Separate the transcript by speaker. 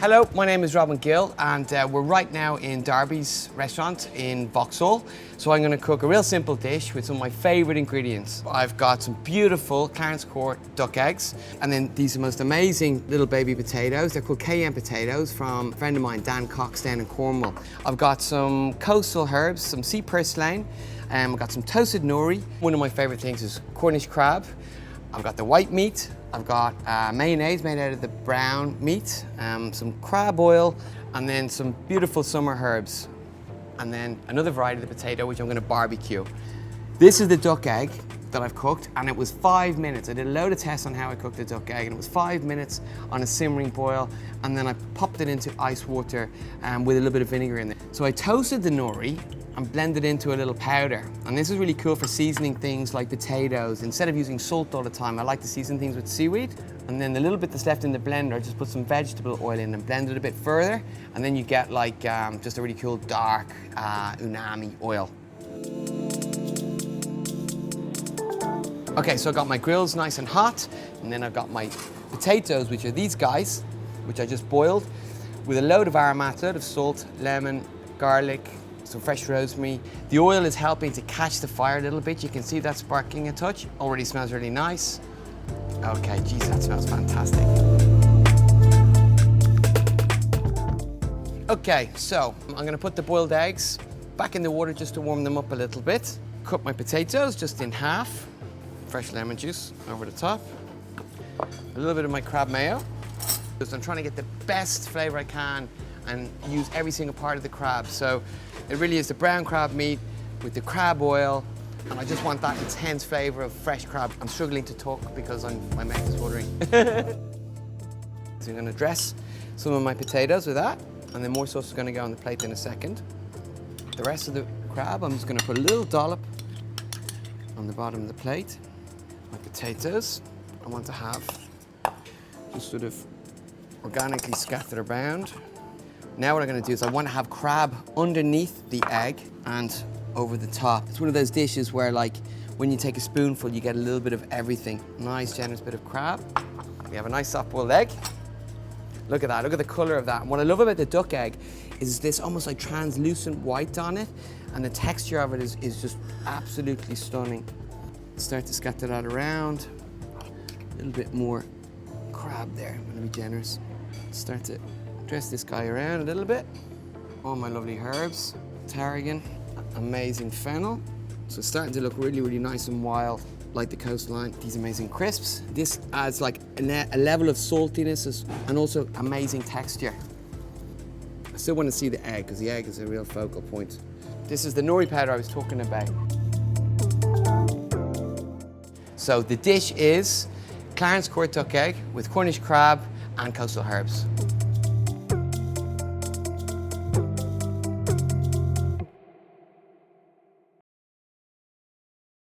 Speaker 1: Hello, my name is Robin Gill and we're right now in Darby's restaurant in Vauxhall. So I'm going to cook a real simple dish with some of my favourite ingredients. I've got some beautiful Clarence Court duck eggs, and then these are most amazing little baby potatoes. They're called cayenne potatoes from a friend of mine, Dan Cox, down in Cornwall. I've got some coastal herbs, some sea purslane, I've got some toasted nori. One of my favourite things is Cornish crab. I've got the white meat. I've got mayonnaise made out of the brown meat, some crab oil, and then some beautiful summer herbs. And then another variety of the potato, which I'm going to barbecue. This is the duck egg that I've cooked, and it was 5 minutes. I did a load of tests on how I cooked the duck egg, and it was 5 minutes on a simmering boil, and then I popped it into ice water with a little bit of vinegar in it. So I toasted the nori and blended into a little powder. And this is really cool for seasoning things like potatoes. Instead of using salt all the time, I like to season things with seaweed. And then the little bit that's left in the blender, I just put some vegetable oil in and blend it a bit further. And then you get like just a really cool dark umami oil. Okay, so I got my grills nice and hot, and then I've got my potatoes, which are these guys, which I just boiled, with a load of aromata, of salt, lemon, garlic, some fresh rosemary. The oil is helping to catch the fire a little bit. You can see that sparkling a touch. Already smells really nice. Okay, geez, that smells fantastic. Okay, so I'm gonna put the boiled eggs back in the water just to warm them up a little bit. Cut my potatoes just in half. Fresh lemon juice over the top. A little bit of my crab mayo. I'm trying to get the best flavor I can and use every single part of the crab. So it really is the brown crab meat with the crab oil, and I just want that intense flavor of fresh crab. I'm struggling to talk because my mouth is watering. So I'm gonna dress some of my potatoes with that, and then more sauce is gonna go on the plate in a second. The rest of the crab, I'm just gonna put a little dollop on the bottom of the plate. My potatoes, I want to have just sort of organically scattered around. Now what I'm going to do is I want to have crab underneath the egg and over the top. It's one of those dishes where, like, when you take a spoonful, you get a little bit of everything. Nice, generous bit of crab. We have a nice soft-boiled egg. Look at that, look at the colour of that. And what I love about the duck egg is this almost like translucent white on it, and the texture of it is just absolutely stunning. Start to scatter that around. A little bit more crab there, I'm going to be generous. Start to dress this guy around a little bit. All my lovely herbs, tarragon, amazing fennel. So it's starting to look really, really nice and wild, like the coastline. These amazing crisps. This adds like a level of saltiness and also amazing texture. I still want to see the egg, because the egg is a real focal point. This is the nori powder I was talking about. So the dish is Clarence Court duck egg with Cornish crab and coastal herbs.